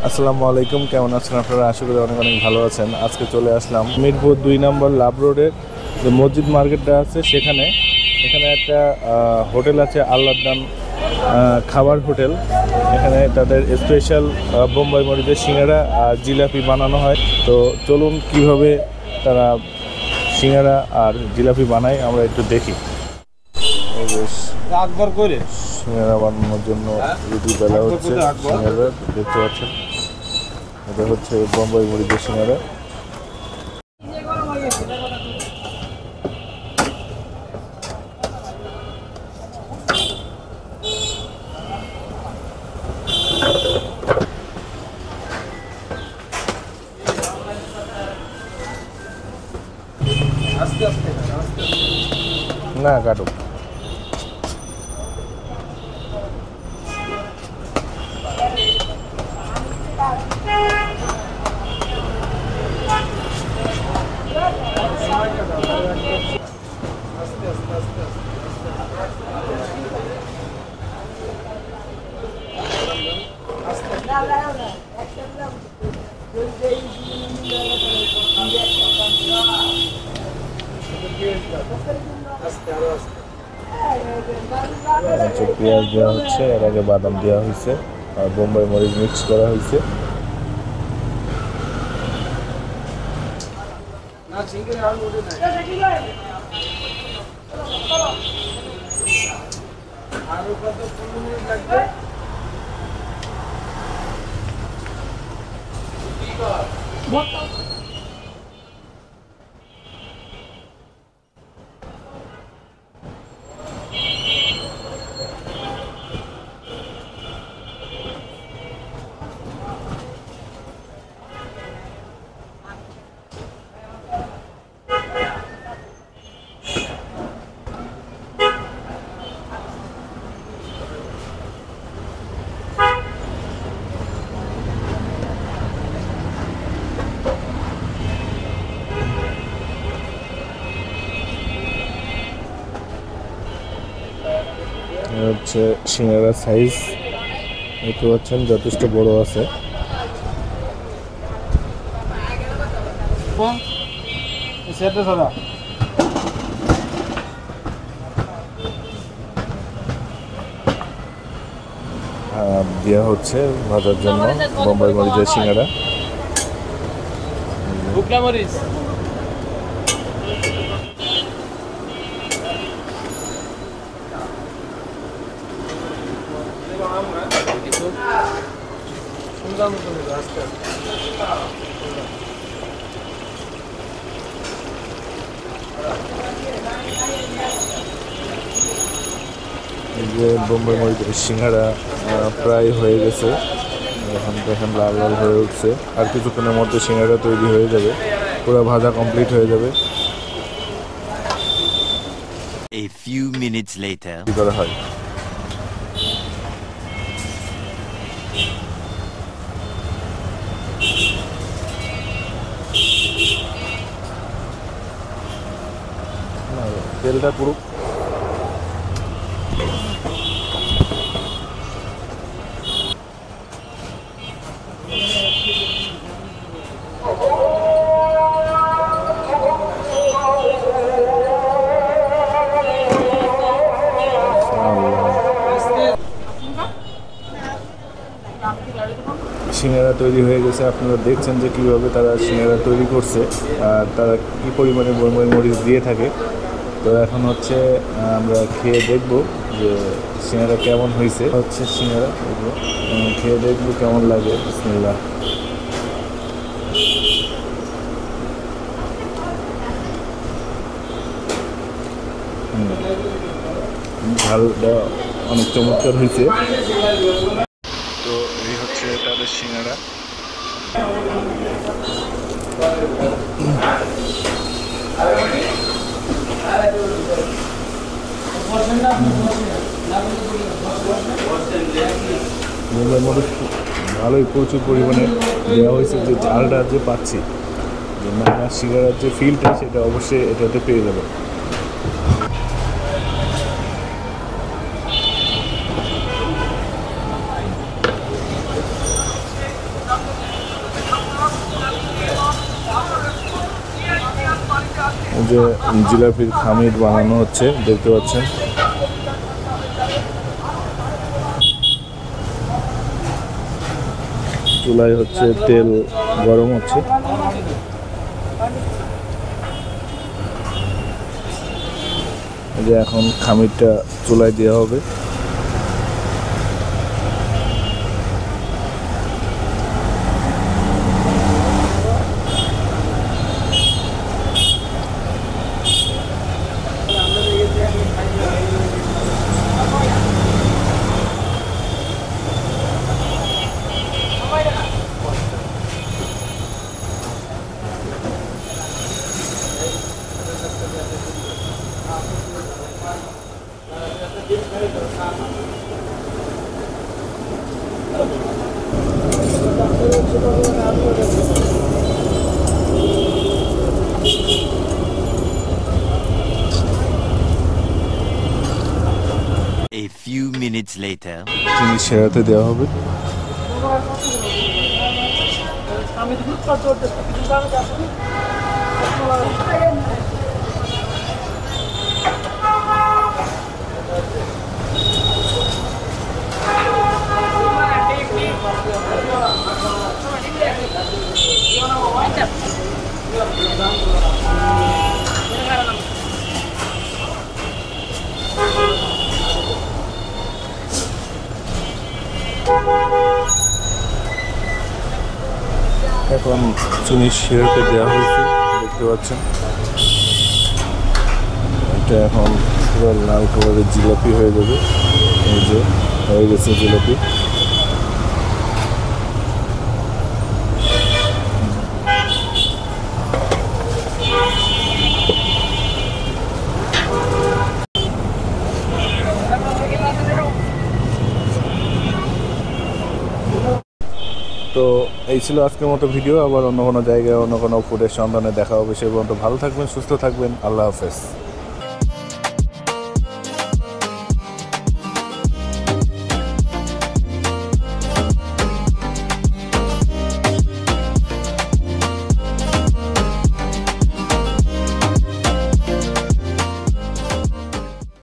আসসালামু আলাইকুম, কেমন আছেন আপনারা? আশা করি অনেক অনেক ভালো আছেন। আজকে চলে আসলাম মিরপুর 2 নম্বর লাভ রোডের যে মসজিদ মার্কেটটা আছে সেখানে। এখানে একটা হোটেল আছে, আল্লাহদান খাবার হোটেল। এখানে তাদের স্পেশাল বোম্বাই মরিচের সিঙ্গারা আর জিলাপি বানানো হয়। তো চলুন কিভাবে তারা সিঙ্গারা আর জিলাপি বানায় আমরা একটু দেখি। সিঙ্গারা বানানোর জন্য রুটি বেলা হচ্ছে। সিঙ্গারা দেখতে পাচ্ছেন, এটা হচ্ছে বোম্বাই মরিচের সিঙ্গারা। না কাটো। পেঁয়াজ দেওয়া হচ্ছে, এর আগে বাদাম দেওয়া হয়েছে আর বোম্বাই মরিচ মিক্স করা হয়েছে। হচ্ছে সিঙ্গারা সাইজ দেখতে পাচ্ছেন, যথেষ্ট বড় আছে। দেওয়া হচ্ছে ভাজার জন্য বোম্বাই মরিচের সিঙ্গারা। যে বোম্বাই মরিচের সিঙ্গারা প্রায় হয়ে গেছে, এখন দেখেন লাল লাল হয়ে উঠছে। আর কিছুক্ষণের মধ্যে সিঙ্গারা তৈরি হয়ে যাবে, পুরো ভাজা কমপ্লিট হয়ে যাবে। A few minutes later. কি করা হয়? তেলটা পুরো সিঙ্গারা তৈরি হয়ে গেছে। আপনারা দেখছেন যে কীভাবে তারা সিঙ্গারা তৈরি করছে আর তারা কী পরিমাণে বোম্বাই মরিচ দিয়ে থাকে। তো এখন হচ্ছে আমরা খেয়ে দেখব যে সিঙ্গারা কেমন হয়েছে। হচ্ছে সিঙ্গারা খেয়ে দেখবো কেমন লাগে। বিসমিল্লাহ। ঝালটা অনেক চমৎকার হয়েছে। তো এই হচ্ছে তাদের সিঙ্গারা। বোম্বাই মরিচ ভালোই প্রচুর পরিমাণে দেওয়া হয়েছে। যে ঝালটা যে পাচ্ছি, যে মাইনা সিঙ্গারার যে ফিলটা সেটা অবশ্যই এটাতে পেয়ে যাবে। যে জিলাপির খামির বানানো হচ্ছে, দেখতে পাচ্ছেন। চুলায় হচ্ছে তেল গরম হচ্ছে। যে এখন খামিরটা চুলায় দেওয়া হবে। A few minutes later. চিনি সেরাতে দেওয়া হবে। এখন চিনি শিরাতে দেওয়া হয়েছে, দেখতে পাচ্ছেন। এটা এখন পুরো লাল কালারের জিলাপি হয়ে যাবে। এই যে হয়ে গেছে জিলাপি। তো এই ছিল আজকের মতো ভিডিও। আবার অন্য কোনো জায়গায় অন্য কোনো ফুডের সন্ধানে দেখা হবে। সে পর্যন্ত ভালো থাকবেন, সুস্থ থাকবেন। আল্লাহ হাফেজ।